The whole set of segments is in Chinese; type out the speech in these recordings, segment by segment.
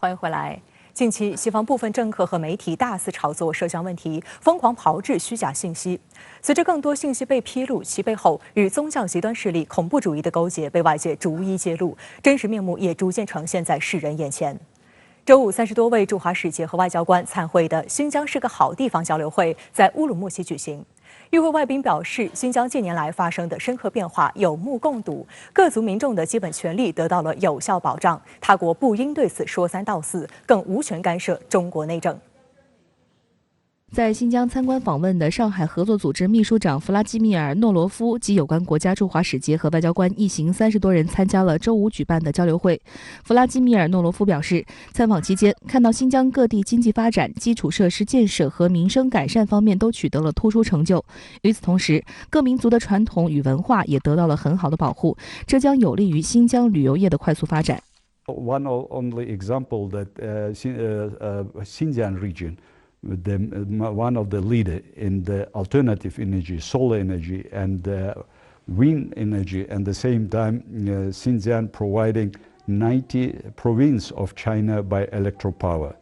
欢迎回来。近期，西方部分政客和媒体大肆炒作涉疆问题，疯狂炮制虚假信息。随着更多信息被披露，其背后与宗教极端势力、恐怖主义的勾结被外界逐一揭露，真实面目也逐渐呈现在世人眼前。周五，30多位驻华使节和外交官参会的“新疆是个好地方”交流会在乌鲁木齐举行。与会外宾表示，新疆近年来发生的深刻变化有目共睹，各族民众的基本权利得到了有效保障，他国不应对此说三道四，更无权干涉中国内政。在新疆参观访问的上海合作组织秘书长弗拉基米尔·诺罗夫及有关国家驻华使节和外交官一行30多人参加了周五举办的交流会。弗拉基米尔·诺罗夫表示，参访期间看到新疆各地经济发展、基础设施建设和民生改善方面都取得了突出成就。与此同时，各民族的传统与文化也得到了很好的保护，这将有利于新疆旅游业的快速发展。One only example that Xinjiang region, one of the leader in the alternative energy, solar energy and wind energy, and at the same time Xinjiang providing 90 province of China by electrical power.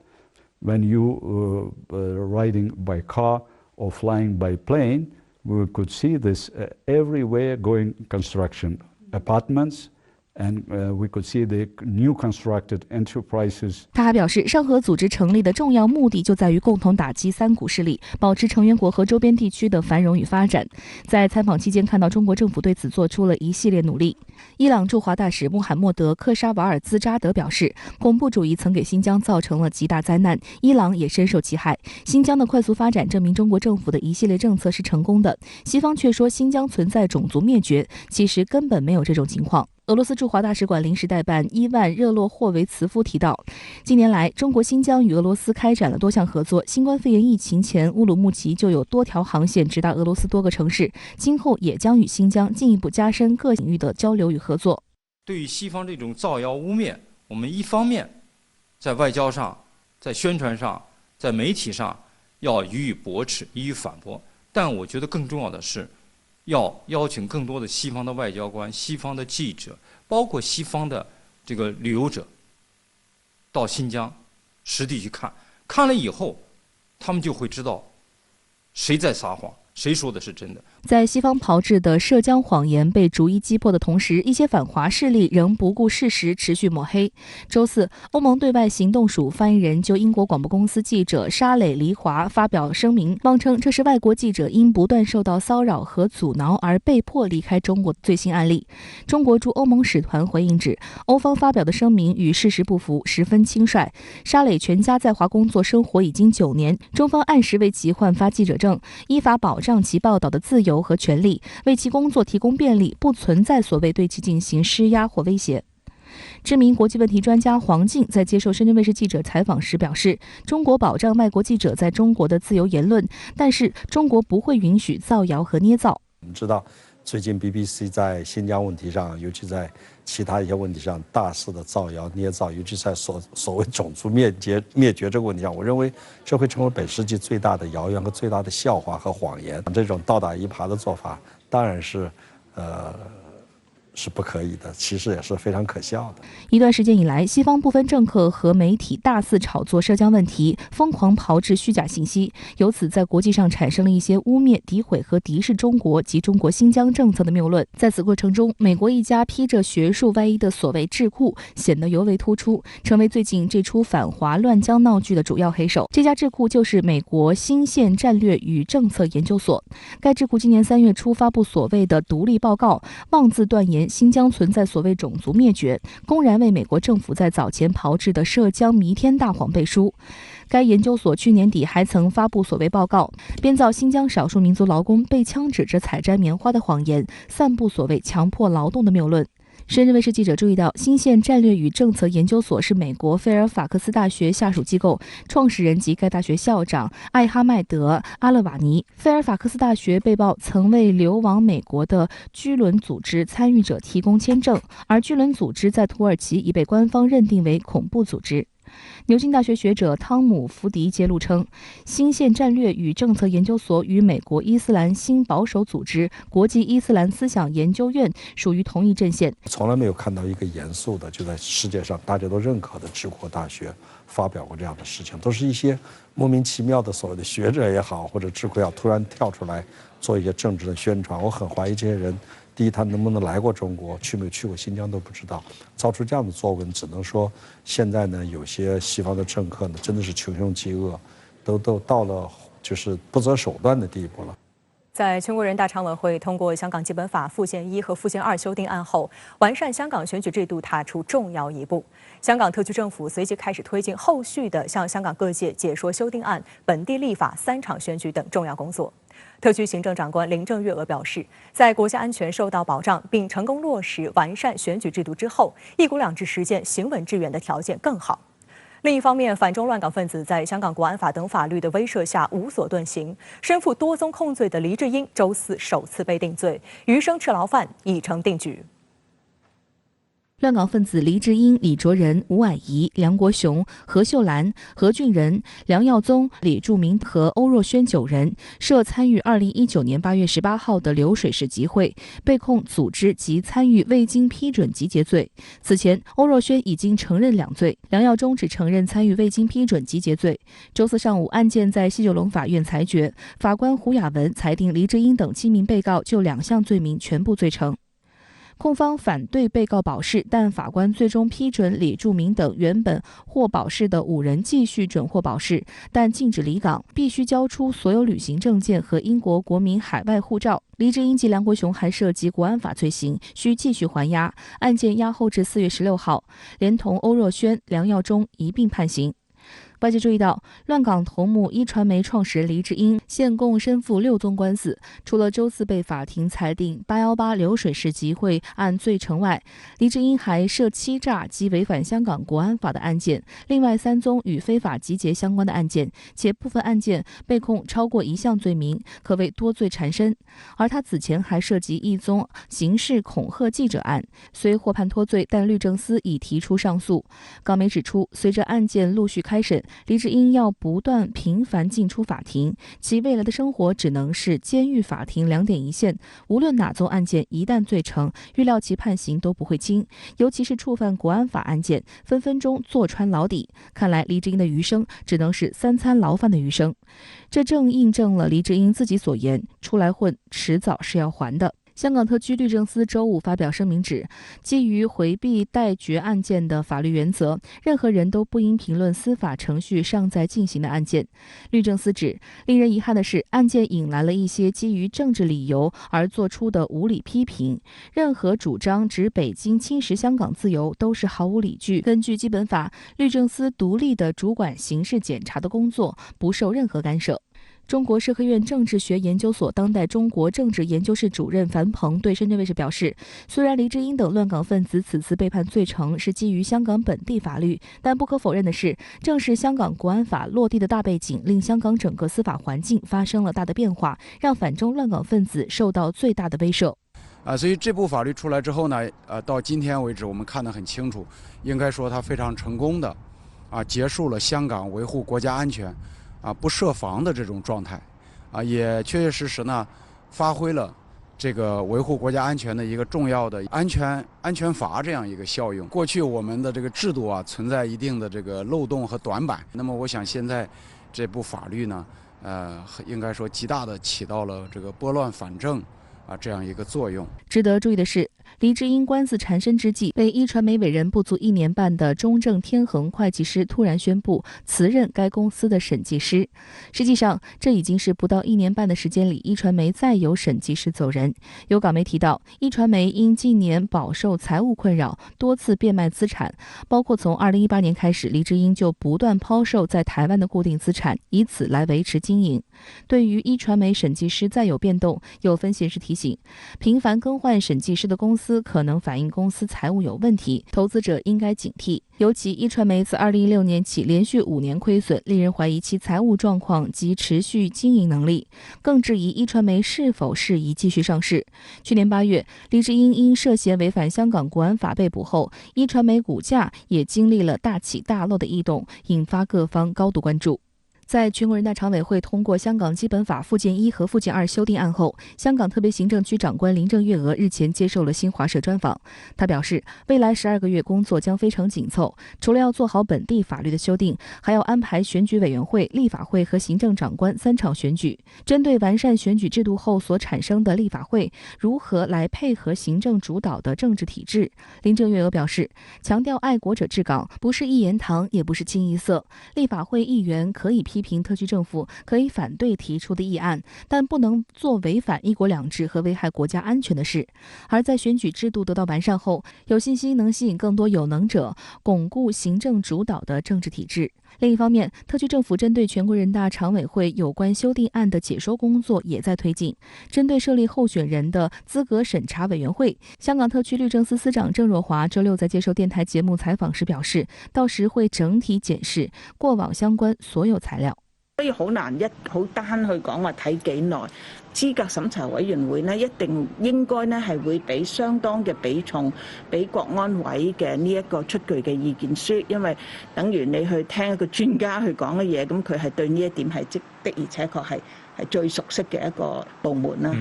When you riding by car or flying by plane, we could see this everywhere going construction, apartments.And we could see the new constructed enterprises. 他还表示，上合组织成立的重要目的就在于共同打击三股势力，保持成员国和周边地区的繁荣与发展。在参访期间，看到中国政府对此做出了一系列努力。伊朗驻华大使穆罕默德·克沙瓦尔兹扎德表示，恐怖主义曾给新疆造成了极大灾难，伊朗也深受其害。新疆的快速发展证明中国政府的一系列政策是成功的。西方却说新疆存在种族灭绝，其实根本没有这种情况。俄罗斯驻华大使馆临时代办伊万·热洛霍维茨夫提到，近年来，中国新疆与俄罗斯开展了多项合作。新冠肺炎疫情前，乌鲁木齐就有多条航线直达俄罗斯多个城市，今后也将与新疆进一步加深各领域的交流与合作。对于西方这种造谣污蔑，我们一方面在外交上、在宣传上、在媒体上要予以驳斥、予以反驳，但我觉得更重要的是，要邀请更多的西方的外交官、西方的记者，包括西方的这个旅游者，到新疆实地去看，看了以后，他们就会知道谁在撒谎，谁说的是真的。在西方炮制的涉疆谎言被逐一击破的同时，一些反华势力仍不顾事实，持续抹黑。周四，欧盟对外行动署发言人就英国广播公司记者沙磊·黎华发表声明，妄称这是外国记者因不断受到骚扰和阻挠而被迫离开中国的最新案例。中国驻欧盟使团回应指，欧方发表的声明与事实不符，十分轻率。沙磊全家在华工作生活已经9年，中方按时为其换发记者证，依法保障其报道的自由和权利，为其工作提供便利，不存在所谓对其进行施压或威胁。知名国际问题专家黄静在接受深圳卫视记者采访时表示，中国保障外国记者在中国的自由言论，但是中国不会允许造谣和捏造。我们知道，最近 BBC 在新疆问题上，尤其在其他一些问题上大肆的造谣捏造，尤其在所谓种族灭绝这个问题上，我认为这会成为本世纪最大的谣言和最大的笑话和谎言。这种倒打一耙的做法，当然是是不可以的，其实也是非常可笑的。一段时间以来，西方部分政客和媒体大肆炒作涉疆问题，疯狂炮制虚假信息，由此在国际上产生了一些污蔑、诋毁和敌视中国及中国新疆政策的谬论。在此过程中，美国一家披着学术外衣的所谓智库显得尤为突出，成为最近这出反华乱疆闹剧的主要黑手。这家智库就是美国新宪战略与政策研究所。该智库今年3月初发布所谓的独立报告，妄自断言新疆存在所谓种族灭绝，公然为美国政府在早前炮制的涉疆弥天大谎背书。该研究所去年底还曾发布所谓报告，编造新疆少数民族劳工被枪指着采摘棉花的谎言，散布所谓强迫劳动的谬论。深圳卫视记者注意到，新宪战略与政策研究所是美国菲尔法克斯大学下属机构，创始人及该大学校长艾哈迈德·阿勒瓦尼。菲尔法克斯大学被曝曾为流亡美国的居伦组织参与者提供签证，而居伦组织在土耳其已被官方认定为恐怖组织。牛津大学学者汤姆·福迪揭露称，新宪战略与政策研究所与美国伊斯兰新保守组织国际伊斯兰思想研究院属于同一阵线。从来没有看到一个严肃的，就在世界上大家都认可的治国大学发表过这样的事情，都是一些莫名其妙的所谓的学者也好，或者智库要突然跳出来做一些政治的宣传。我很怀疑这些人，第一，他能不能来过中国，去没有去过新疆都不知道，造出这样的作文，只能说现在呢，有些西方的政客呢，真的是穷凶极恶，都到了就是不择手段的地步了。在全国人大常委会通过香港基本法附件1和附件2修订案后，完善香港选举制度踏出重要一步。香港特区政府随即开始推进后续的向香港各界解说修订案、本地立法、3场选举等重要工作。特区行政长官林郑月娥表示，在国家安全受到保障并成功落实完善选举制度之后，一国两制实践行稳致远的条件更好。另一方面，反中乱港分子在香港国安法等法律的威慑下无所遁形，身负多宗控罪的黎智英周四首次被定罪，余生吃牢饭已成定局。乱港分子黎智英、李卓人、吴霭仪、梁国雄、何秀兰、何俊仁、梁耀宗、李柱铭和欧若轩9人涉参与2019年8月18号的流水式集会，被控组织及参与未经批准集结罪。此前，欧若轩已经承认2罪，梁耀宗只承认参与未经批准集结罪。周四上午，案件在西九龙法院裁决，法官胡雅文裁定黎智英等7名被告就2项罪名全部罪成。控方反对被告保释，但法官最终批准李柱铭等原本获保释的5人继续准获保释，但禁止离港，必须交出所有旅行证件和英国国民海外护照。黎智英及梁国雄还涉及国安法罪行，需继续还押，案件押后至4月16号，连同欧若轩、梁耀忠一并判刑。外界注意到，乱港头目一传媒创始人黎智英现共身负6宗官司，除了周四被法庭裁定818流水式集会案罪成外，黎智英还涉欺诈及违反香港国安法的案件，另外3宗与非法集结相关的案件，且部分案件被控超过1项罪名，可谓多罪缠身。而他此前还涉及1宗刑事恐吓记者案，虽获判脱罪，但律政司已提出上诉。港媒指出，随着案件陆续开审，黎智英要不断频繁进出法庭，其未来的生活只能是监狱法庭2点一线。无论哪宗案件一旦罪成，预料其判刑都不会轻，尤其是触犯国安法案件，分分钟坐穿牢底。看来黎智英的余生只能是3餐牢饭的余生。这正印证了黎智英自己所言，出来混迟早是要还的。香港特区律政司周五发表声明指，基于回避待决案件的法律原则，任何人都不应评论司法程序尚在进行的案件。律政司指，令人遗憾的是，案件引来了一些基于政治理由而做出的无理批评。任何主张指北京侵蚀香港自由都是毫无理据。根据基本法，律政司独立的主管刑事检察的工作，不受任何干涉。中国社科院政治学研究所当代中国政治研究室主任樊鹏对深圳卫视表示，虽然黎智英等乱港分子此次被判罪成是基于香港本地法律，但不可否认的是，正是香港国安法落地的大背景，令香港整个司法环境发生了大的变化，让反中乱港分子受到最大的威慑。所以这部法律出来之后呢，到今天为止，我们看得很清楚，应该说它非常成功的，结束了香港维护国家安全。不设防的这种状态，也确确实实呢，发挥了这个维护国家安全的一个重要的安全阀这样一个效用。过去我们的这个制度存在一定的这个漏洞和短板，那么我想现在这部法律呢，应该说极大的起到了这个拨乱反正这样一个作用。值得注意的是，黎智英官司缠身之际，被一传媒委任不足1年半的中正天恒会计师突然宣布辞任该公司的审计师。实际上，这已经是不到1年半的时间里，一传媒再有审计师走人。有港媒提到，一传媒因近年饱受财务困扰，多次变卖资产，包括从2018年开始，黎智英就不断抛售在台湾的固定资产，以此来维持经营。对于一传媒审计师再有变动，有分析师提醒，频繁更换审计师的公司司可能反映公司财务有问题，投资者应该警惕。尤其一传媒自2016年起连续5年亏损，令人怀疑其财务状况及持续经营能力，更质疑一传媒是否适宜继续上市。去年8月，黎智英因涉嫌违反香港国安法被捕后，一传媒股价也经历了大起大落的异动，引发各方高度关注。在全国人大常委会通过香港基本法附件1和附件2修订案后，香港特别行政区长官林郑月娥日前接受了新华社专访。她表示，未来12个月工作将非常紧凑，除了要做好本地法律的修订，还要安排选举委员会、立法会和行政长官3场选举。针对完善选举制度后所产生的立法会如何来配合行政主导的政治体制，林郑月娥表示，强调爱国者治港，不是一言堂，也不是清一色。立法会议员可以批评特区政府，可以反对提出的议案，但不能做违反一国两制和危害国家安全的事。而在选举制度得到完善后，有信心能吸引更多有能者，巩固行政主导的政治体制。另一方面，特区政府针对全国人大常委会有关修订案的解说工作也在推进。针对设立候选人的资格审查委员会，香港特区律政司司长郑若骅周六在接受电台节目采访時表示，到時會整體檢視過往相關所有材料。所以好難好單去講話睇幾耐，資格審查委員會呢一定應該呢係會俾相當嘅比重俾國安委嘅呢一個出具嘅意見書，因為等於你去聽一個專家去講嘅嘢，咁佢係對呢一點係的而且確係最熟悉嘅一個部門啦。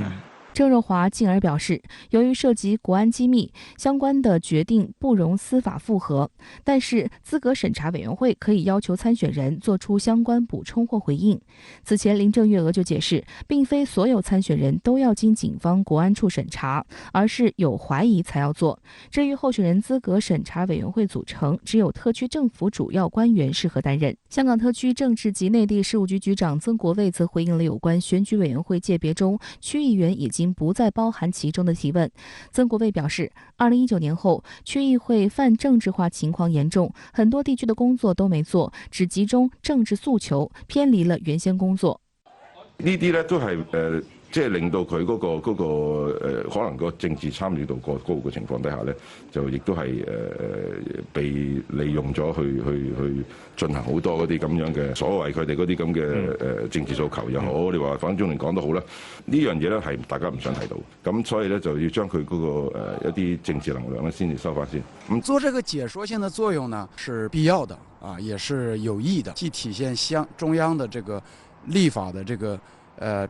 郑若骅进而表示，由于涉及国安机密，相关的决定不容司法复核，但是资格审查委员会可以要求参选人做出相关补充或回应。此前林郑月娥就解释，并非所有参选人都要经警方国安处审查，而是有怀疑才要做。至于候选人资格审查委员会组成，只有特区政府主要官员适合担任。香港特区政治及内地事务局局长曾国卫则回应了有关选举委员会界别中区议员已经不再包含其中的提问。曾国卫表示，2019年后，区议会泛政治化情况严重，很多地區的工作都沒做，只集中政治訴求，偏離了原先工作。呢啲咧都係即係令到佢嗰個可能個政治參與度過高嘅情況底下咧，就亦都係被利用咗去進行好多嗰啲咁樣嘅所謂佢哋嗰啲咁嘅政治訴求又好，你話反中聯講都好啦，呢樣嘢咧係大家唔想睇到，咁所以咧就要將佢嗰個一啲政治能量咧先至收翻先。做這個解說性的作用呢是必要的啊，也是有益的，既體現中央的這個立法的這個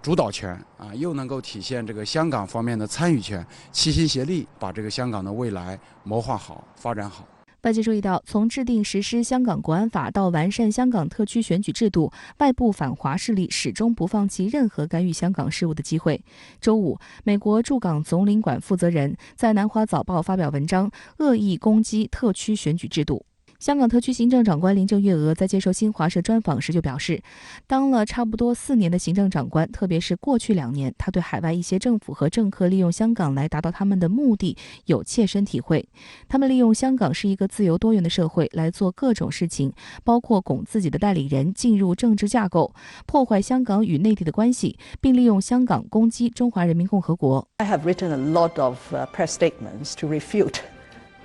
主導權啊，又能夠體現這個香港方面的參與權，齊心協力把這個香港的未來謀劃好、發展好。外界注意到，從制定實施香港國安法到完善香港特區選舉制度，外部反華勢力始終不放棄任何干預香港事務的機會。周五，美國駐港總領館負責人在南華早報發表文章，惡意攻擊特區選舉制度。香港特區行政長官林鄭月娥在接受新華社專訪時就表示，當了差不多4年的行政長官，特別是過去2年，他對海外一些政府和政客利用香港來達到他們的目的有切身體會。他們利用香港是一個自由多元的社會來做各種事情，包括拱自己的代理人進入政治架構，破壞香港與內地的關係，並利用香港攻擊中華人民共和國。I have written a lot of press statements to refute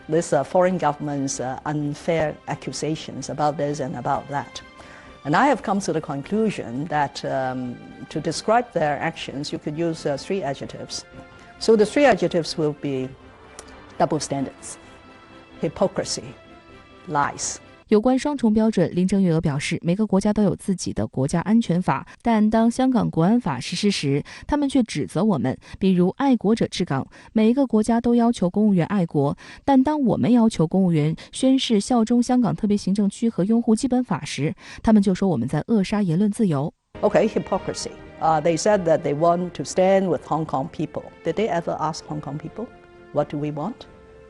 this foreign government's unfair accusations about this and about that. And I have come to the conclusion that to describe their actions, you could use 3 adjectives. So the 3 adjectives will be double standards, hypocrisy, lies. 有關雙重標準，林鄭月娥表示，每個國家都有自己的國家安全法，但當香港國安法實施時，他們卻指責我們，比如愛國者治港，每一個國家都要求公務員愛國，但當我們要求公務員宣誓效忠香港特別行政區和擁護基本法時，他們就說我們在扼殺言論自由。Okay, hypocrisy. They said that they want to stand with Hong Kong people. Did they ever ask Hong Kong people, what do we want?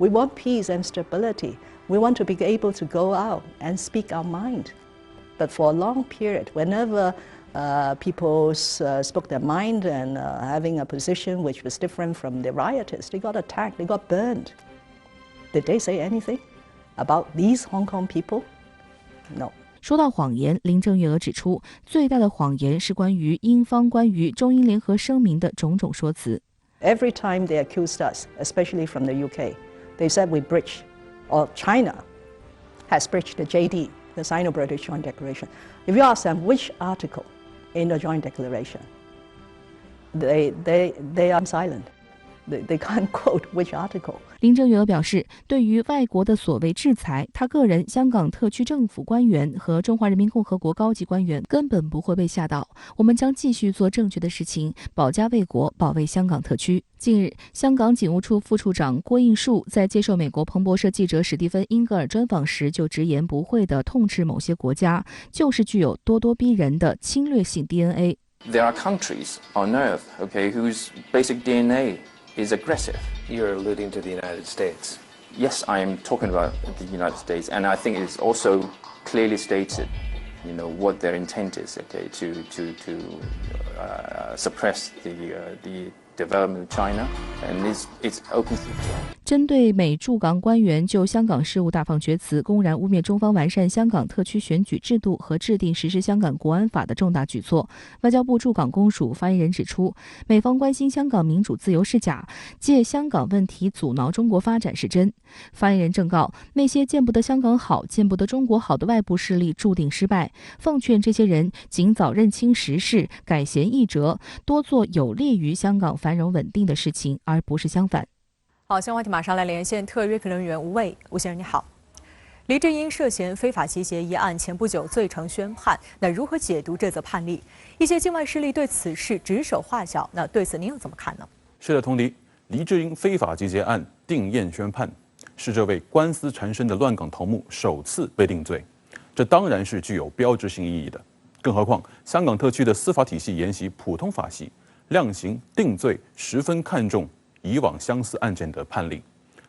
We want peace and stability.We want to be able to go out and speak our mind. But for a long period, whenever people spoke their mind and having a position which was different from the rioters, they got attacked, they got burned. Did they say anything about these Hong Kong people? No. 說到謊言，林鄭月娥指出，最大的謊言是關於英方關於中英聯合聲明的種種說辭。Every time they accused us, especially from the UK, they said we breached, or China has breached the JD, the Sino-British Joint Declaration. If you ask them which article in the Joint Declaration, they are silent. They can't quote which article. 林郑月娥表示，对于外国的所谓制裁，她个人、香港特区政府官员和中华人民共和国高级官员根本不会被吓到。我们将继续做正确的事情，保家卫国，保卫香港特区。近日，香港警务处副处长郭应树在接受美国彭博社记者史蒂芬·英格尔专访时，就直言不讳地痛斥某些国家就是具有咄咄逼人的侵略性 DNA。 There are countries on earth, okay, whose basic DNA is aggressive. You're alluding to the United States. Yes, I am talking about the United States, and I think it's also clearly stated, what their intent is, okay, to suppress the development of China, and it's open. 针对美驻港官员就香港事务大放厥词，公然污蔑中方完善香港特区选举制度和制定实施香港国安法的重大举措，外交部驻港公署发言人指出，美方关心香港民主自由是假，借香港问题阻挠中国发展是真。发言人正告那些见不得香港好、见不得中国好的外部势力注定失败，奉劝这些人尽早认清时势，改弦易辙，多做有利于香港繁荣稳定的事情，而不是相反。好，新闻话题马上来连线特约评论员吴卫。吴先生你好，黎智英涉嫌非法集结一案前不久罪成宣判，那如何解读这则判例？一些境外势力对此事指手画脚，那对此您又怎么看呢？是的，佟迪，黎智英非法集结案定谳宣判，是这位官司缠身的乱港头目首次被定罪，这当然是具有标志性意义的。更何况，香港特区的司法体系沿袭普通法系，量刑定罪十分看重以往相似案件的判例，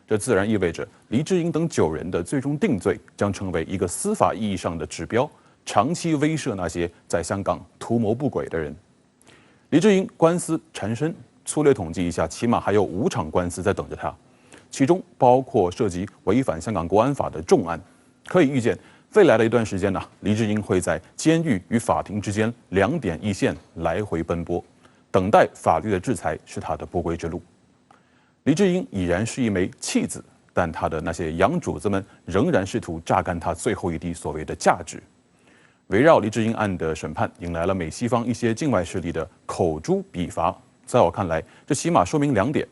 这自然意味着黎智英等9人的最终定罪将成为一个司法意义上的指标，长期威慑那些在香港图谋不轨的人。黎智英官司缠身，粗略统计一下，起码还有5场官司在等着他，其中包括涉及违反香港国安法的重案。可以预见，未来的一段时间黎智英会在监狱与法庭之间2点一线来回奔波，等待法律的制裁是他的不归之路。黎智英已然是一枚弃子，但他的那些洋主子们仍然试图榨干他最后一滴所谓的价值。围绕黎智英案的审判，引来了美西方一些境外势力的口诛笔伐。在我看来，这起码说明2点：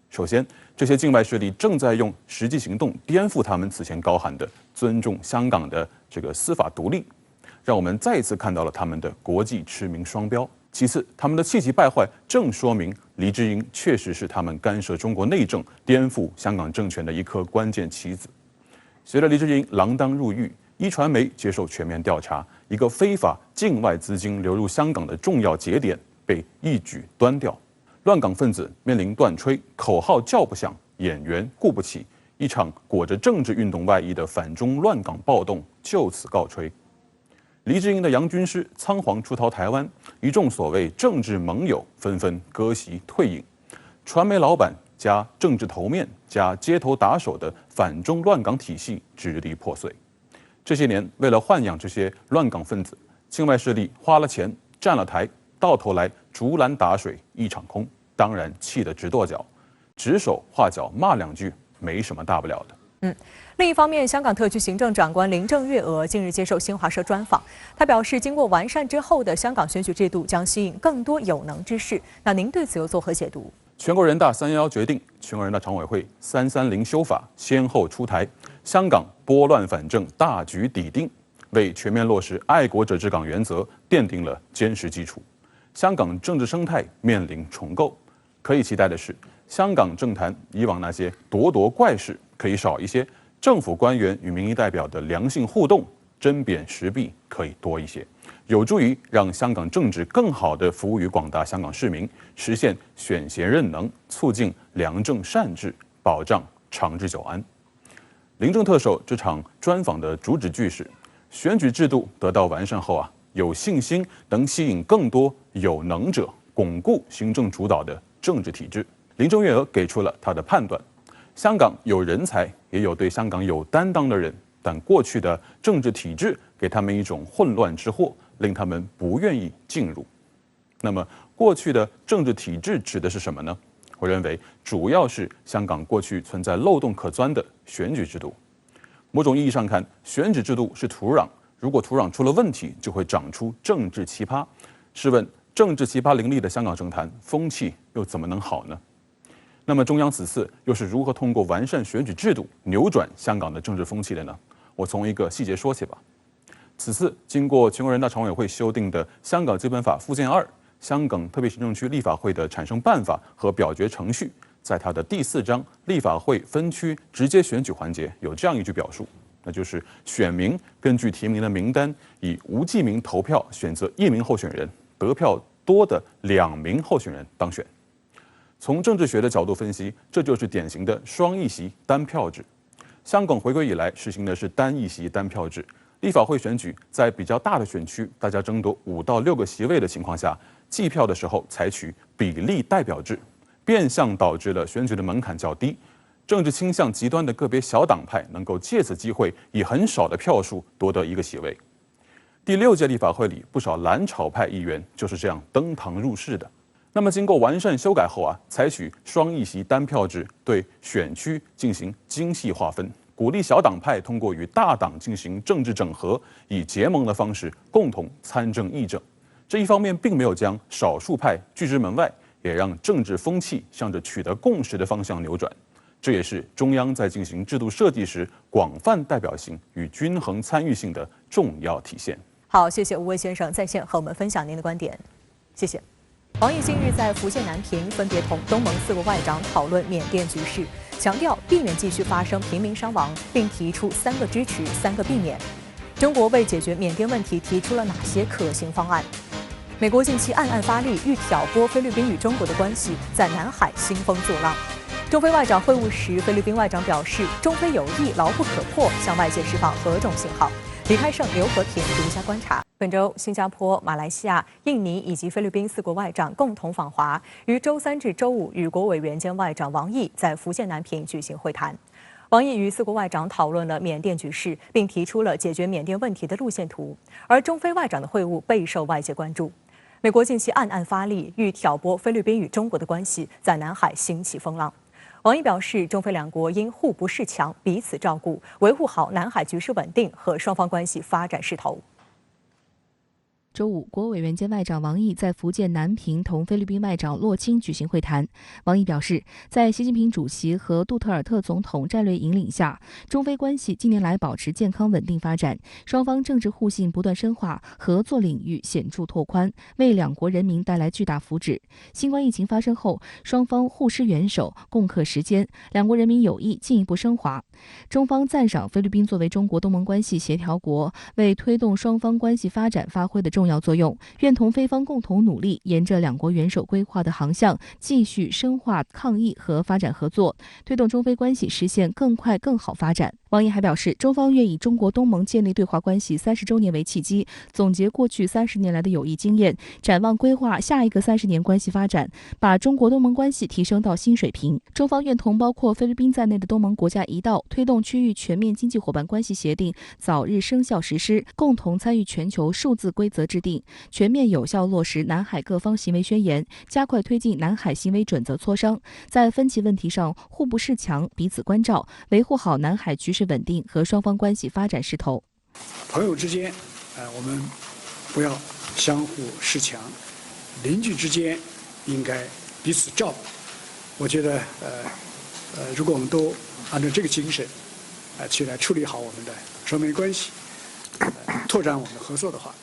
首先，这些境外势力正在用实际行动颠覆他们此前高喊的尊重香港的这个司法独立，让我们再一次看到了他们的国际驰名双标。其次，他们的气急败坏正说明黎智英确实是他们干涉中国内政、颠覆香港政权的一颗关键棋子。随着黎智英锒铛入狱，一传媒接受全面调查，一个非法境外资金流入香港的重要节点被一举端掉，乱港分子面临断炊，口号叫不响，演员雇不起，一场裹着政治运动外衣的反中乱港暴动就此告吹。黎智英的洋军师仓皇出逃台湾，一众所谓政治盟友纷纷割席退隐，传媒老板加政治头面加街头打手的反中乱港体系支离破碎。这些年，为了豢养这些乱港分子，境外势力花了钱站了台，到头来竹篮打水一场空，当然气得直跺脚，指手画脚骂2句，没什么大不了的。另一方面，香港特区行政长官林郑月娥近日接受新华社专访，她表示，经过完善之后的香港选举制度将吸引更多有能之士。那您对此又作何解读？全国人大311决定，全国人大常委会330修法先后出台，香港拨乱反正大局底定，为全面落实爱国者治港原则奠定了坚实基础。香港政治生态面临重构，可以期待的是，香港政坛以往那些咄咄怪事可以少一些，政府官员与民意代表的良性互动、针砭时弊可以多一些，有助于让香港政治更好地服务于广大香港市民，实现选贤任能，促进良政善治，保障长治久安。林郑特首这场专访的主旨句是：选举制度得到完善后有信心能吸引更多有能者，巩固行政主导的政治体制。林郑月娥给出了她的判断：香港有人才，也有对香港有担当的人，但过去的政治体制给他们一种混乱之祸，令他们不愿意进入。那么，过去的政治体制指的是什么呢？我认为主要是香港过去存在漏洞可钻的选举制度。某种意义上看，选举制度是土壤，如果土壤出了问题，就会长出政治奇葩。试问，政治奇葩林立的香港政坛，风气又怎么能好呢？那么中央此次又是如何通过完善选举制度扭转香港的政治风气的呢？我从一个细节说起吧。此次经过全国人大常委会修订的《香港基本法》附件2，香港特别行政区立法会的产生办法和表决程序，在它的第4章立法会分区直接选举环节有这样一句表述，那就是选民根据提名的名单以无记名投票选择1名候选人，得票多的2名候选人当选。从政治学的角度分析，这就是典型的双议席单票制。香港回归以来实行的是单议席单票制，立法会选举在比较大的选区，大家争夺5到6个席位的情况下，计票的时候采取比例代表制，变相导致了选举的门槛较低，政治倾向极端的个别小党派能够借此机会以很少的票数夺得1个席位。第6届立法会里，不少蓝潮派议员就是这样登堂入室的。那么经过完善修改后采取双议席单票制，对选区进行精细划分，鼓励小党派通过与大党进行政治整合，以结盟的方式共同参政议政。这一方面并没有将少数派拒之门外，也让政治风气向着取得共识的方向扭转。这也是中央在进行制度设计时广泛代表性与均衡参与性的重要体现。好，谢谢吴威先生在线和我们分享您的观点，谢谢。王毅近日在福建南平分别同东盟4国外长讨论缅甸局势，强调避免继续发生平民伤亡，并提出3个支持、3个避免。中国为解决缅甸问题提出了哪些可行方案？美国近期暗暗发力，欲挑拨菲律宾与中国的关系，在南海兴风作浪。中菲外长会晤时，菲律宾外长表示，中菲友谊牢不可破，向外界释放何种信号？李开胜、刘和平独家观察。本周，新加坡、马来西亚、印尼以及菲律宾4国外长共同访华，于周3至周5与国委员兼外长王毅在福建南平举行会谈。王毅与4国外长讨论了缅甸局势，并提出了解决缅甸问题的路线图。而中菲外长的会晤备受外界关注。美国近期暗暗发力，欲挑拨菲律宾与中国的关系，在南海兴起风浪。王毅表示，中菲2国应互不恃强，彼此照顾，维护好南海局势稳定和双方关系发展势头。周5，国委员兼外长王毅在福建南平同菲律宾外长洛钦举行会谈。王毅表示，在习近平主席和杜特尔特总统战略引领下，中菲关系近年来保持健康稳定发展，双方政治互信不断深化，合作领域显著拓宽，为2国人民带来巨大福祉。新冠疫情发生后，双方互施援手，共克时艰，2国人民友谊进一步升华。中方赞赏菲律宾作为中国东盟关系协调国，为推动双方关系发展发挥的重要作用，愿同菲方共同努力，沿着2国元首规划的航向，继续深化抗疫和发展合作，推动中菲关系实现更快更好发展。王毅还表示，中方愿以中国东盟建立对华关系30周年为契机，总结过去30年来的友谊经验，展望规划下一个30年关系发展，把中国东盟关系提升到新水平。中方愿同包括菲律宾在内的东盟国家一道，推动区域全面经济伙伴关系协定早日生效实施，共同参与全球数字规则制定，全面有效落实南海各方行为宣言，加快推进南海行为准则磋商，在分歧问题上互不恃强，彼此关照，维护好南海局势稳定和双方关系发展势头。朋友之间，我们不要相互恃强；邻居之间应该彼此照顾。我觉得，如果我们都按照这个精神，去来处理好我们的双边关系，拓展我们的合作的话，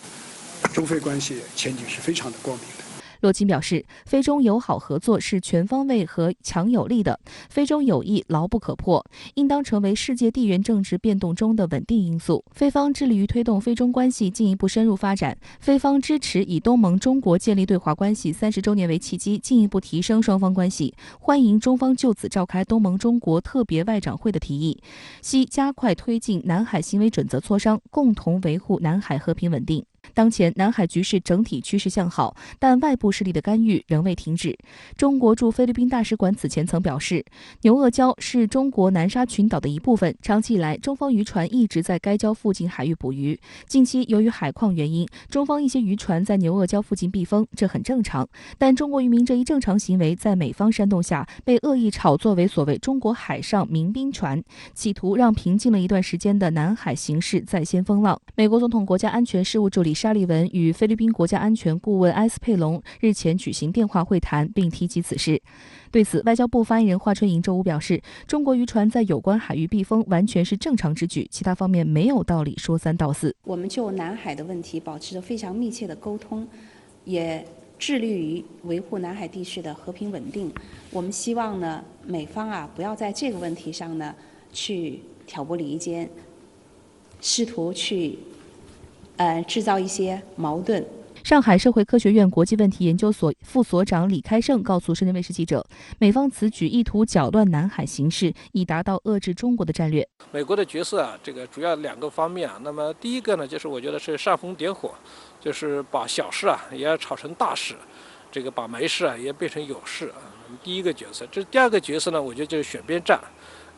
中菲关系前景是非常的光明的。洛钦表示，菲中友好合作是全方位和强有力的，菲中友谊牢不可破，应当成为世界地缘政治变动中的稳定因素。菲方致力于推动菲中关系进一步深入发展，菲方支持以东盟中国建立对华关系30周年为契机，进一步提升双方关系，欢迎中方就此召开东盟中国特别外长会的提议，希加快推进南海行为准则磋商，共同维护南海和平稳定。当前南海局势整体趋势向好，但外部势力的干预仍未停止。中国驻菲律宾大使馆此前曾表示，牛轭礁是中国南沙群岛的一部分，长期以来中方渔船一直在该礁附近海域捕鱼。近期由于海况原因，中方一些渔船在牛轭礁附近避风，这很正常。但中国渔民这一正常行为在美方煽动下被恶意炒作为所谓中国海上民兵船，企图让平静了一段时间的南海形势再掀风浪。美国总统国家安全事务助理沙利文与菲律宾国家安全顾问埃斯佩隆日前举行电话会谈，并提及此事。对此，外交部发言人华春莹周五表示，中国渔船在有关海域避风完全是正常之举，其他方面没有道理说三道四。我们就南海的问题保持着非常密切的沟通，也致力于维护南海地区的和平稳定。我们希望呢，美方不要在这个问题上呢去挑拨离间，试图去制造一些矛盾。上海社会科学院国际问题研究所副所长李开胜告诉深圳卫视记者，美方此举意图搅乱南海形势，以达到遏制中国的战略。美国的角色这个主要2个方面那么第一个呢，就是我觉得是煽风点火，就是把小事也要炒成大事，这个把没事也变成有事第一个角色。这第2个角色呢，我觉得就是选边站。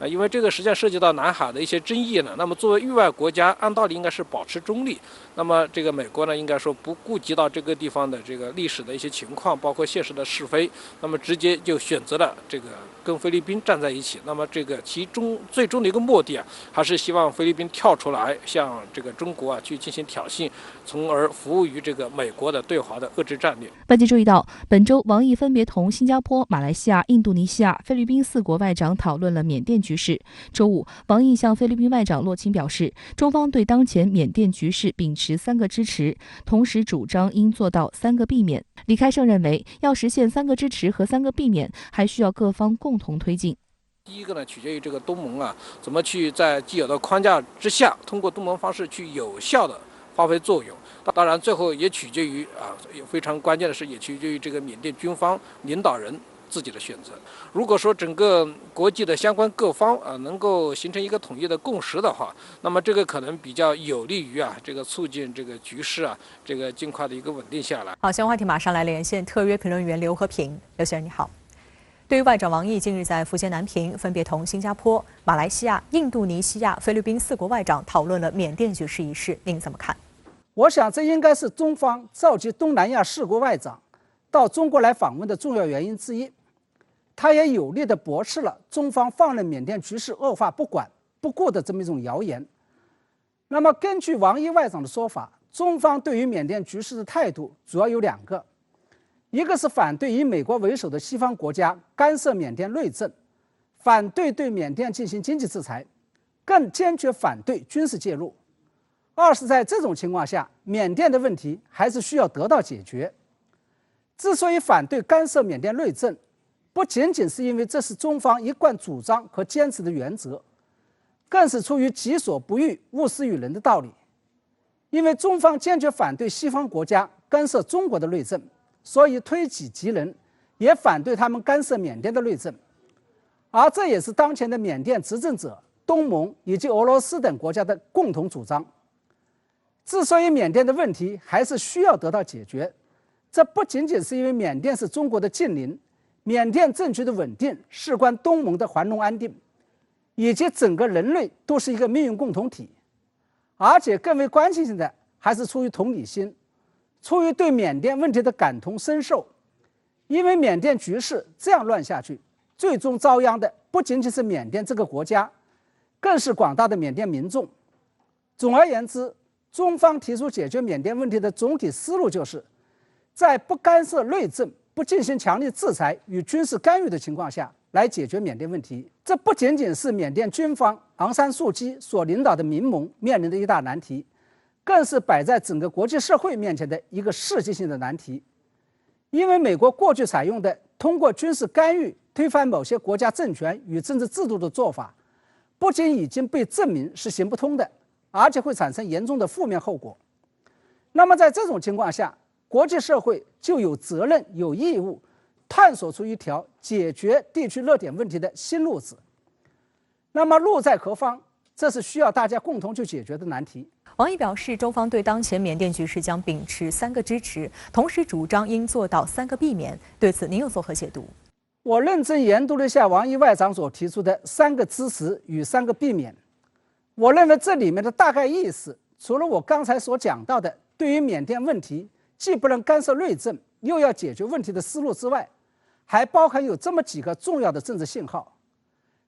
因为这个实际上涉及到南海的一些争议呢，那么作为域外国家，按道理应该是保持中立。那么这个美国呢，应该说不顾及到这个地方的这个历史的一些情况，包括现实的是非，那么直接就选择了这个跟菲律宾站在一起。那么这个其中最终的一个目的还是希望菲律宾跳出来向这个中国去进行挑衅，从而服务于这个美国的对华的遏制战略。外界注意到，本周王毅分别同新加坡、马来西亚、印度尼西亚、菲律宾4国外长讨论了缅甸局势。周五，王毅向菲律宾外长洛钦表示，中方对当前缅甸局势秉持3个支持，同时主张应做到3个避免。李开胜认为，要实现3个支持和3个避免，还需要各方共同推进。第一个呢，取决于这个东盟怎么去在既有的框架之下，通过东盟方式去有效的发挥作用。当然，最后也取决于非常关键的是，也取决于这个缅甸军方领导人自己的选择。如果说整个国际的相关各方能够形成一个统一的共识的话，那么这个可能比较有利于这个促进这个局势这个尽快的一个稳定下来。好，相关话题马上来连线特约评论员刘和平。刘先生你好。对于外长王毅近日在福建南平分别同新加坡、马来西亚、印度尼西亚、菲律宾4国外长讨论了缅甸局势一事，您怎么看？我想这应该是中方召集东南亚4国外长到中国来访问的重要原因之一。他也有力地驳斥了中方放任缅甸局势恶化不管不顾的这么一种谣言。那么根据王毅外长的说法，中方对于缅甸局势的态度主要有2个，一个是反对以美国为首的西方国家干涉缅甸内政，反对对缅甸进行经济制裁，更坚决反对军事介入。二是在这种情况下，缅甸的问题还是需要得到解决。之所以反对干涉缅甸内政，不仅仅是因为这是中方一贯主张和坚持的原则，更是出于己所不欲，勿施于人的道理。因为中方坚决反对西方国家干涉中国的内政，所以推己及人，也反对他们干涉缅甸的内政。而这也是当前的缅甸执政者、东盟以及俄罗斯等国家的共同主张。之所以缅甸的问题还是需要得到解决，这不仅仅是因为缅甸是中国的近邻，缅甸政局的稳定事关东盟的繁荣安定，以及整个人类都是一个命运共同体，而且更为关键性的还是出于同理心，出于对缅甸问题的感同身受。因为缅甸局势这样乱下去，最终遭殃的不仅仅是缅甸这个国家，更是广大的缅甸民众。总而言之，中方提出解决缅甸问题的总体思路就是在不干涉内政、不进行强力制裁与军事干预的情况下来解决缅甸问题。这不仅仅是缅甸军方昂山素姬所领导的民盟面临的一大难题，更是摆在整个国际社会面前的一个世纪性的难题。因为美国过去采用的通过军事干预推翻某些国家政权与政治制度的做法，不仅已经被证明是行不通的，而且会产生严重的负面后果。那么在这种情况下，国际社会就有责任、有义务探索出一条解决地区热点问题的新路子。那么路在何方？这是需要大家共同去解决的难题。王毅表示，中方对当前缅甸局势将秉持3个支持，同时主张应做到3个避免。对此，您有作何解读？我认真研读了一下王毅外长所提出的3个支持与3个避免。我认为这里面的大概意思，除了我刚才所讲到的对于缅甸问题既不能干涉内政，又要解决问题的思路之外，还包含有这么几个重要的政治信号。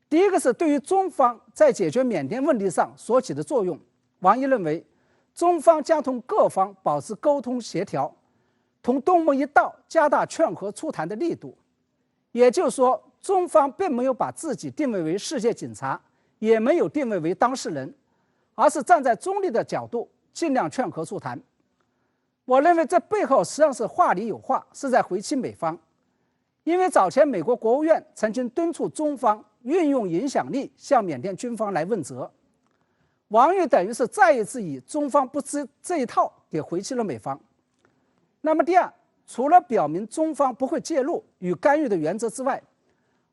第一个是对于中方在解决缅甸问题上所起的作用，王毅认为中方将同各方保持沟通协调，同东盟一道加大劝和促谈的力度。也就是说，中方并没有把自己定位为世界警察，也没有定位为当事人，而是站在中立的角度尽量劝和促谈。我认为这背后实际上是话里有话，是在回击美方。因为早前美国国务院曾经敦促中方运用影响力向缅甸军方来问责，王毅等于是再一次以中方不知这一套给回击了美方。那么第二，除了表明中方不会介入与干预的原则之外，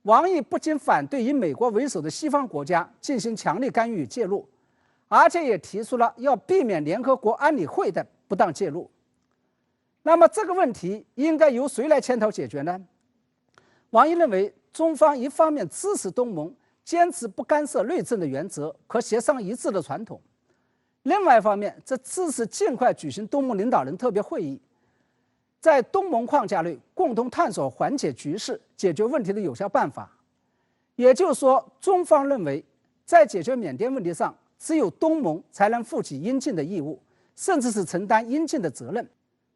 王毅不仅反对以美国为首的西方国家进行强力干预与介入，而且也提出了要避免联合国安理会的不当介入。那么这个问题应该由谁来牵头解决呢？王毅认为，中方一方面支持东盟坚持不干涉内政的原则和协商一致的传统，另外一方面则支持尽快举行东盟领导人特别会议，在东盟框架内共同探索缓解局势、解决问题的有效办法。也就是说，中方认为，在解决缅甸问题上，只有东盟才能负起应尽的义务，甚至是承担应尽的责任。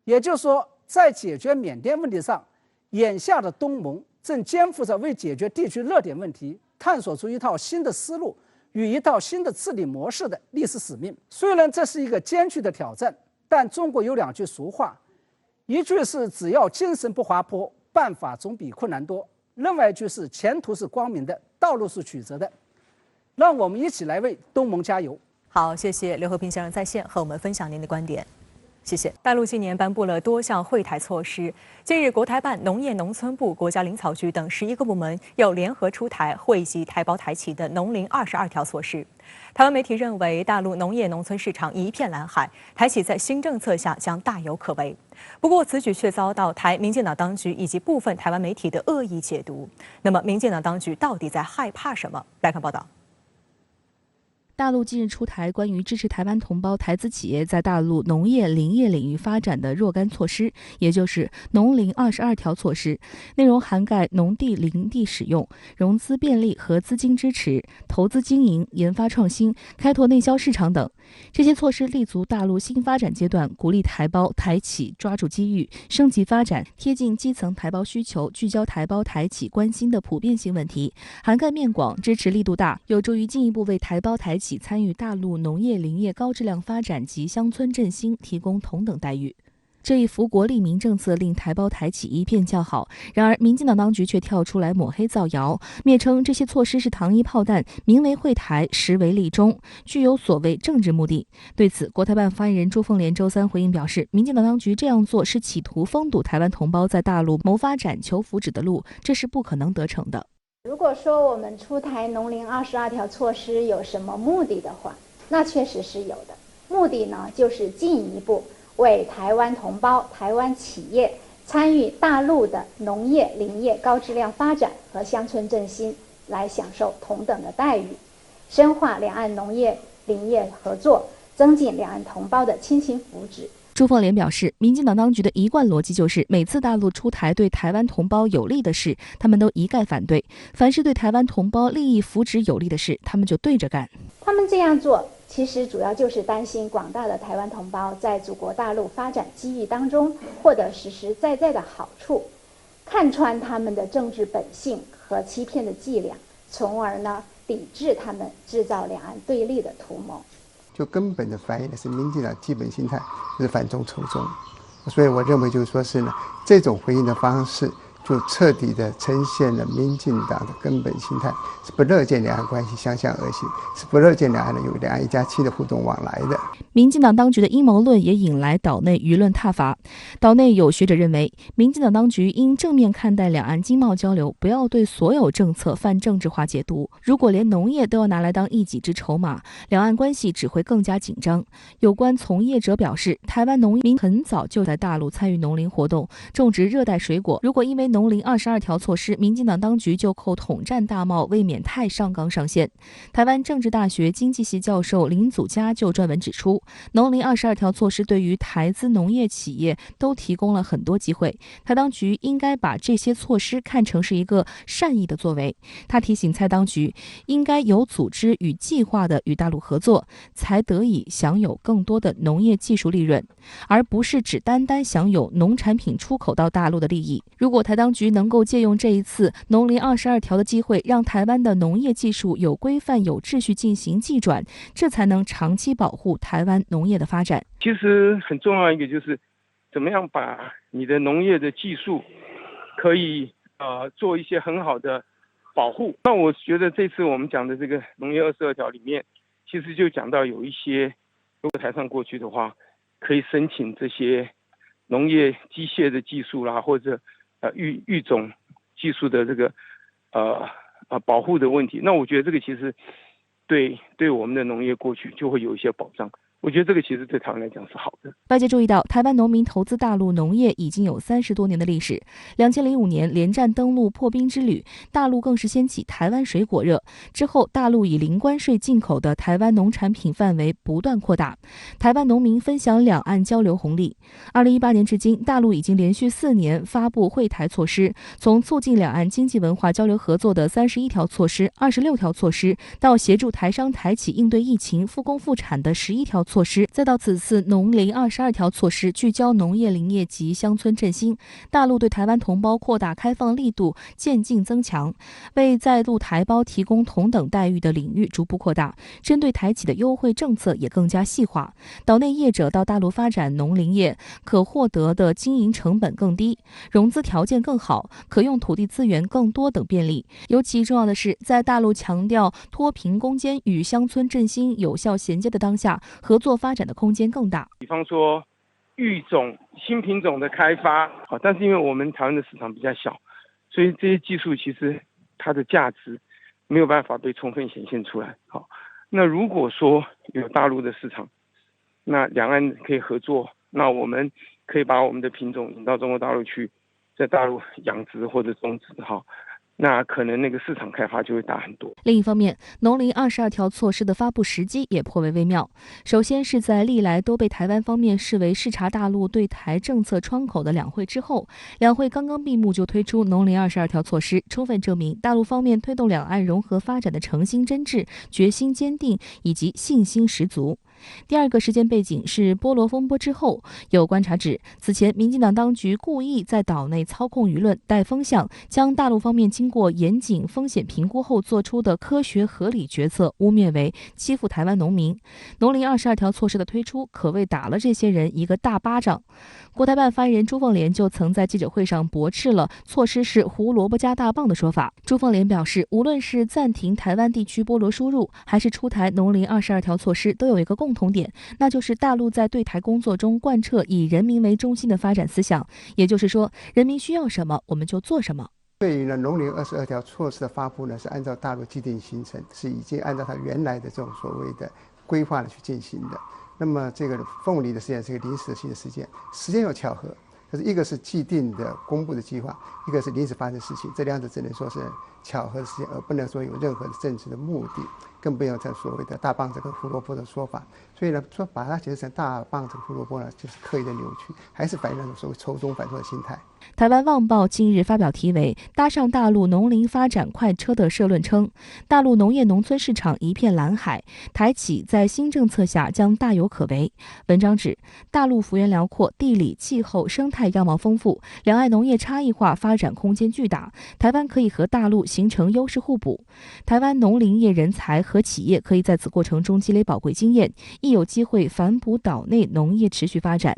也就是说，在解决缅甸问题上，眼下的东盟正肩负着为解决地区热点问题、探索出一套新的思路与一套新的治理模式的历史使命。虽然这是一个艰巨的挑战，但中国有2句俗话，一句是只要精神不滑坡，办法总比困难多，另外一句是前途是光明的，道路是曲折的。让我们一起来为东盟加油。好，谢谢刘和平先生在线和我们分享您的观点。谢谢。大陆今年颁布了多项惠台措施。近日，国台办、农业农村部、国家林草局等11个部门又联合出台惠及台胞台企的农林22条措施。台湾媒体认为，大陆农业农村市场一片蓝海，台企在新政策下将大有可为。不过，此举却遭到台民进党当局以及部分台湾媒体的恶意解读。那么，民进党当局到底在害怕什么？来看报道。大陆近日出台关于支持台湾同胞台资企业在大陆农业林业领域发展的若干措施，也就是农林22条措施，内容涵盖农地林地使用、融资便利和资金支持、投资经营、研发创新、开拓内销市场等。这些措施立足大陆新发展阶段，鼓励台胞台企抓住机遇、升级发展，贴近基层台胞需求，聚焦台胞台企关心的普遍性问题，涵盖面广，支持力度大，有助于进一步为台胞台企参与大陆农业林业高质量发展及乡村振兴提供同等待遇。这一福国利民政策令台胞台企一片叫好，然而民进党当局却跳出来抹黑造谣，蔑称这些措施是糖衣炮弹，名为惠台，实为利中，具有所谓政治目的。对此，国台办发言人朱凤莲周三回应表示，民进党当局这样做是企图封堵台湾同胞在大陆谋发展求福祉的路，这是不可能得逞的。如果说我们出台农林22条措施有什么目的的话，那确实是有的。目的呢，就是进一步为台湾同胞、台湾企业参与大陆的农业、林业高质量发展和乡村振兴来享受同等的待遇，深化两岸农业、林业合作，增进两岸同胞的亲情福祉。朱凤莲表示，民进党当局的一贯逻辑就是每次大陆出台对台湾同胞有利的事，他们都一概反对，凡是对台湾同胞利益福祉有利的事，他们就对着干。他们这样做其实主要就是担心广大的台湾同胞在祖国大陆发展机遇当中获得实实在在的好处，看穿他们的政治本性和欺骗的伎俩，从而呢抵制他们制造两岸对立的图谋。就根本的反映的是民进党基本心态，就是反中仇中，所以我认为就是说是呢，这种回应的方式就彻底的呈现了民进党的根本心态，是不乐见两岸关系相向而行，是不乐见两岸有两岸一家亲的互动往来的。民进党当局的阴谋论也引来岛内舆论挞伐。岛内有学者认为，民进党当局应正面看待两岸经贸交流，不要对所有政策泛政治化解读。如果连农业都要拿来当一己之筹码，两岸关系只会更加紧张。有关从业者表示，台湾农民很早就在大陆参与农林活动，种植热带水果。如果因为农林22条措施，民进党当局就扣统战大帽，未免太上纲上线。台湾政治大学经济系教授林祖嘉就专文指出，农林22条措施对于台资农业企业都提供了很多机会，台当局应该把这些措施看成是一个善意的作为。他提醒蔡当局应该有组织与计划的与大陆合作，才得以享有更多的农业技术利润，而不是只单单享有农产品出口到大陆的利益。如果台当局能够借用这一次农林22条的机会，让台湾的农业技术有规范有秩序进行技转，这才能长期保护台湾农业的发展。其实很重要一个就是怎么样把你的农业的技术可以做一些很好的保护。那我觉得这次我们讲的这个农业22条里面，其实就讲到有一些如果台商过去的话，可以申请这些农业机械的技术啦，或者育种技术的这个保护的问题。那我觉得这个其实对我们的农业过去就会有一些保障。我觉得这个其实对台湾来讲是好的。外界注意到，台湾农民投资大陆农业已经有30多年的历史。2005年连战登陆破冰之旅，大陆更是掀起台湾水果热。之后，大陆以零关税进口的台湾农产品范围不断扩大，台湾农民分享两岸交流红利。2018年至今，大陆已经连续4年发布惠台措施，从促进两岸经济文化交流合作的31条措施、26条措施，到协助台商台企应对疫情、复工复产的11条措施，再到此次农林22条措施，聚焦农业林业及乡村振兴。大陆对台湾同胞扩大开放力度渐进增强，为在陆台胞提供同等待遇的领域逐步扩大，针对台企的优惠政策也更加细化。岛内业者到大陆发展农林业，可获得的经营成本更低，融资条件更好，可用土地资源更多等便利。尤其重要的是，在大陆强调脱贫攻坚与乡村振兴有效衔接的当下，合作发展的空间更大。比方说育种新品种的开发，但是因为我们台湾的市场比较小，所以这些技术其实它的价值没有办法被充分显现出来。那如果说有大陆的市场，那两岸可以合作，那我们可以把我们的品种引到中国大陆去，在大陆养殖或者种植，那可能那个市场开发就会大很多。另一方面，农林22条措施的发布时机也颇为微妙。首先是在历来都被台湾方面视为视察大陆对台政策窗口的两会之后，两会刚刚闭幕就推出农林22条措施，充分证明大陆方面推动两岸融合发展的诚心真挚、决心坚定以及信心十足。第二个时间背景是波罗风波之后，有观察指，此前民进党当局故意在岛内操控舆论、带风向，将大陆方面经过严谨风险评估后做出的科学合理决策污蔑为欺负台湾农民。农林22条措施的推出，可谓打了这些人一个大巴掌。国台办发言人朱凤莲就曾在记者会上驳斥了措施是胡萝卜加大棒的说法。朱凤莲表示，无论是暂停台湾地区菠萝输入，还是出台农林22条措施，都有一个共同点，那就是大陆在对台工作中贯彻以人民为中心的发展思想，也就是说，人民需要什么我们就做什么。对于农林22条措施的发布呢，是按照大陆既定行程，是已经按照它原来的这种所谓的规划去进行的。那么这个凤梨的事件是一个临时性的事件，时间有巧合，可是一个是既定的公布的计划，一个是临时发生的事情，这两者只能说是巧合的事情，而不能说有任何的政治的目的，更不要在所谓的大棒子跟胡萝卜的说法。所以呢，说把它解释成大棒子胡萝卜呢，就是刻意的扭曲，还是反映那种所谓仇中反错的心态。台湾旺报近日发表题为《搭上大陆农林发展快车》的社论称，大陆农业农村市场一片蓝海，台企在新政策下将大有可为。文章指，大陆幅员辽阔，地理、气候、生态样貌丰富，两岸农业差异化发展空间巨大，台湾可以和大陆形成优势互补。台湾农林业人才和企业可以在此过程中积累宝贵经验，亦有机会反哺岛内农业持续发展。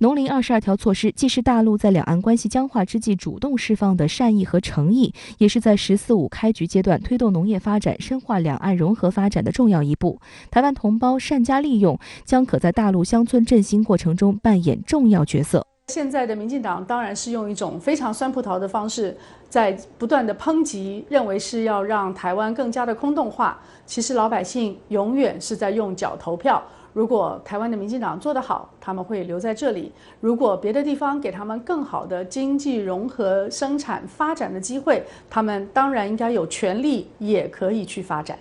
农林22条措施既是大陆在两岸关系僵化之际主动释放的善意和诚意，也是在“14·5”开局阶段推动农业发展、深化两岸融合发展的重要一步。台湾同胞善加利用，将可在大陆乡村振兴过程中扮演重要角色。现在的民进党当然是用一种非常酸葡萄的方式，在不断的抨击，认为是要让台湾更加的空洞化。其实老百姓永远是在用脚投票。如果台湾的民进党做得好，他们会留在这里；如果别的地方给他们更好的经济融合、生产发展的机会，他们当然应该有权利，也可以去发展。